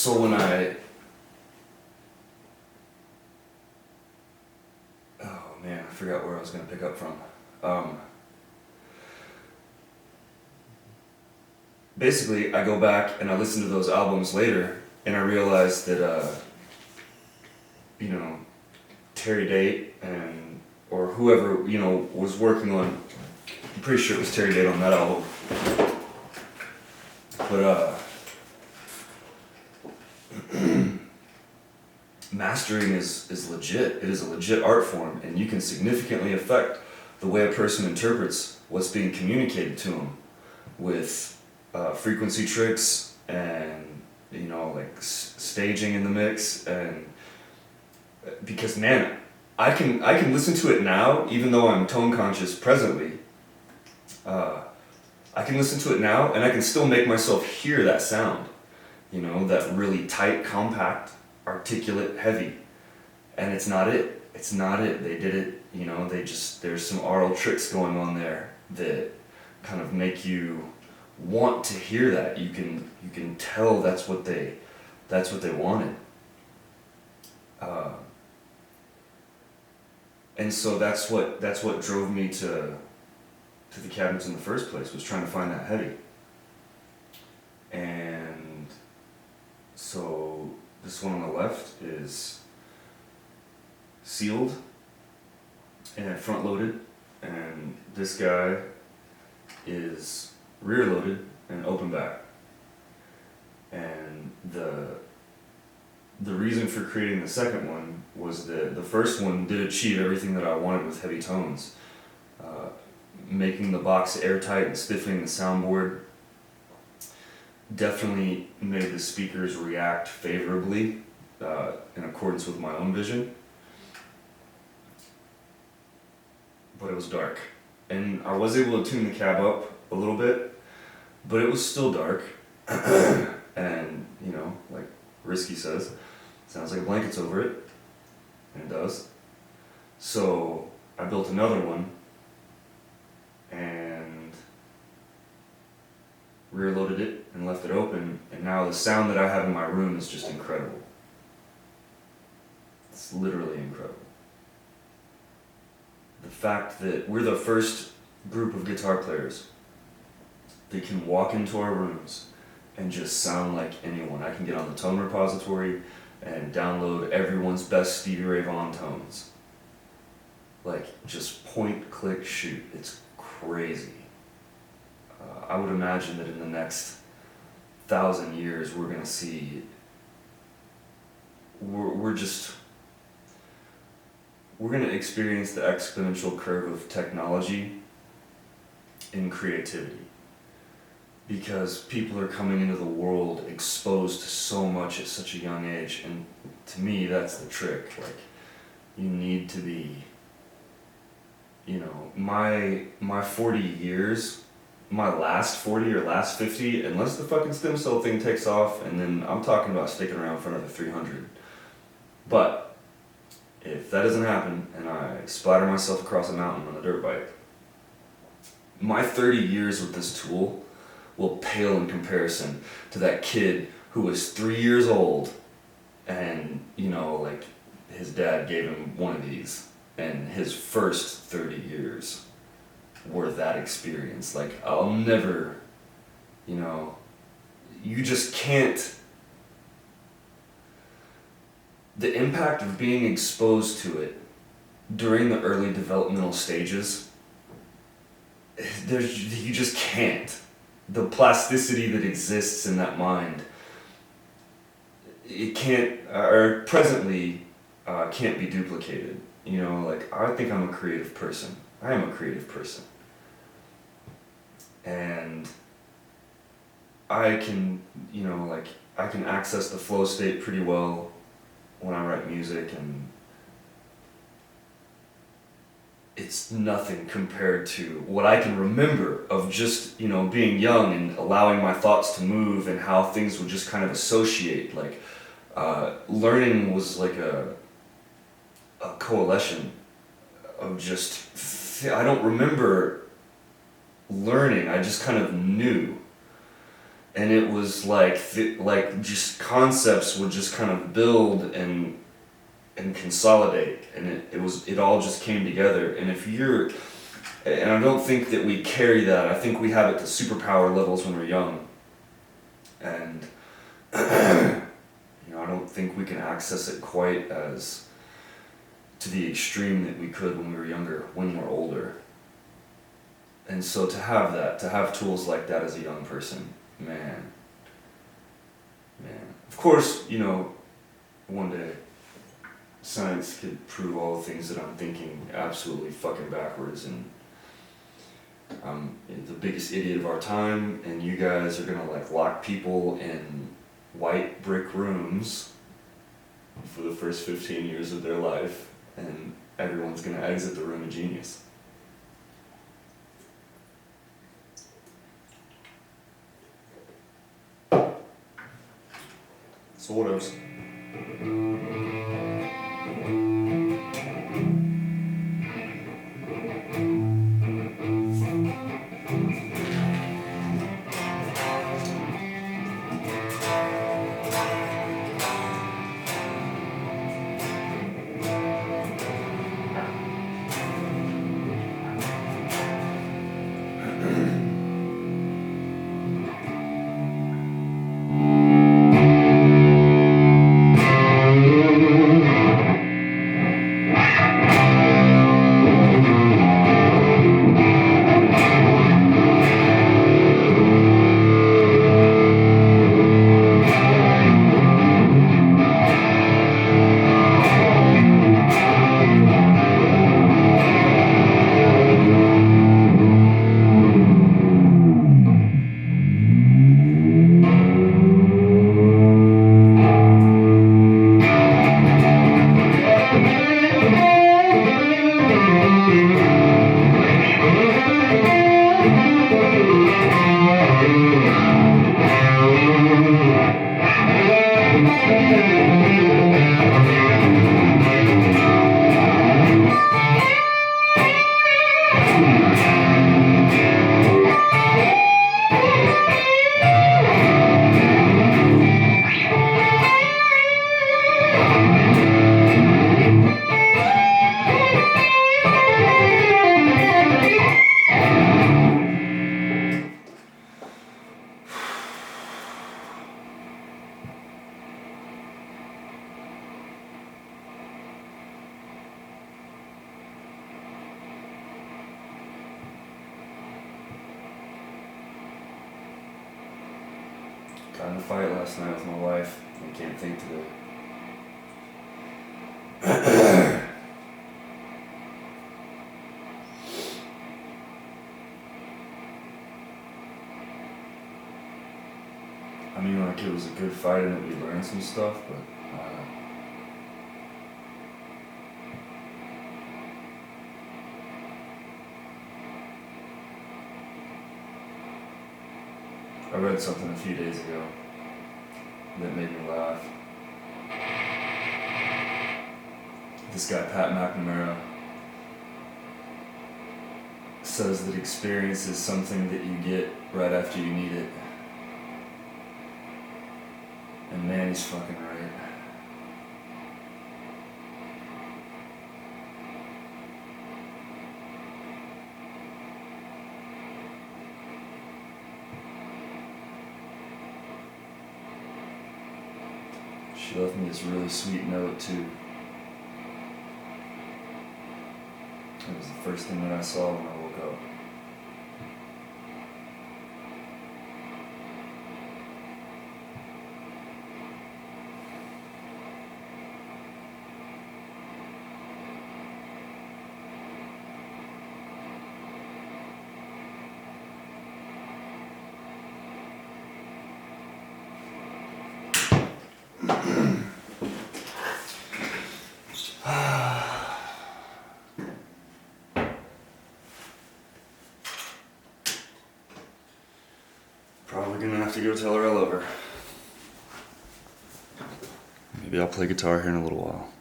So when oh man, I forgot where I was gonna pick up from. Basically, I go back and I listen to those albums later, and I realize that, Terry Date or whoever, was working on, I'm pretty sure it was Terry Date on that album. But, mastering is legit. It is a legit art form, and you can significantly affect the way a person interprets what's being communicated to them with frequency tricks and staging in the mix. And because man, I can listen to it now even though I'm tone conscious presently. I can listen to it now and I can still make myself hear that sound, that really tight, compact, articulate, heavy. And it's not it. They did it, there's some aural tricks going on there that kind of make you want to hear that. You can tell that's what they wanted. And so that's what drove me to the cabinets in the first place, was trying to find that heavy. And so this one on the left is sealed and front loaded, and this guy is rear loaded and open back. And the reason for creating the second one was that the first one did achieve everything that I wanted with heavy tones. Making the box airtight and stiffening the soundboard definitely made the speakers react favorably in accordance with my own vision. But it was dark. And I was able to tune the cab up a little bit, but it was still dark. And, like Risky says, sounds like a blanket's over it. And it does. So I built another one and rear loaded it and left it open, and now the sound that I have in my room is just incredible. It's literally incredible. The fact that we're the first group of guitar players that can walk into our rooms and just sound like anyone. I can get on the tone repository and download everyone's best Stevie Ray Vaughan tones. Like, just point, click, shoot. It's crazy. I would imagine that in the next 1,000 years we're gonna see, we're gonna experience the exponential curve of technology in creativity. Because people are coming into the world exposed to so much at such a young age, and to me that's the trick. Like, you need to be, my 40 years, my last 40 or last 50, unless the fucking stem cell thing takes off, and then I'm talking about sticking around for another 300. But if that doesn't happen and I splatter myself across a mountain on a dirt bike, my 30 years with this tool will pale in comparison to that kid who was 3 years old and, his dad gave him one of these, and his first 30 years were that experience. Like, I'll never, you just can't, the impact of being exposed to it during the early developmental stages, you just can't. The plasticity that exists in that mind, it can't, or presently, can't be duplicated. I think I'm a creative person. I am a creative person. And I can, I can access the flow state pretty well when I write music, and it's nothing compared to what I can remember of just, being young and allowing my thoughts to move, and how things would just kind of associate. Like, learning was like a coalition of just, I don't remember learning, I just kind of knew. and it was like just concepts would just kind of build and consolidate, and it all just came together. And and I don't think that we carry that. I think we have it to superpower levels when we're young, and I don't think we can access it quite as to the extreme that we could when we were younger, when we're older. And so to have tools like that as a young person, man. Of course, one day science could prove all the things that I'm thinking absolutely fucking backwards, and I'm the biggest idiot of our time, and you guys are gonna lock people in white brick rooms for the first 15 years of their life, and everyone's gonna exit the room a genius. Sort of. Got in a fight last night with my wife. I can't think today. I mean, it was a good fight and that we learned some stuff, but I read something a few days ago that made me laugh. This guy, Pat McNamara, says that experience is something that you get right after you need it. And man, he's fucking right. She left me this really sweet note too. It was the first thing that I saw when I woke up. Probably gonna have to go tell her I love her. Maybe I'll play guitar here in a little while.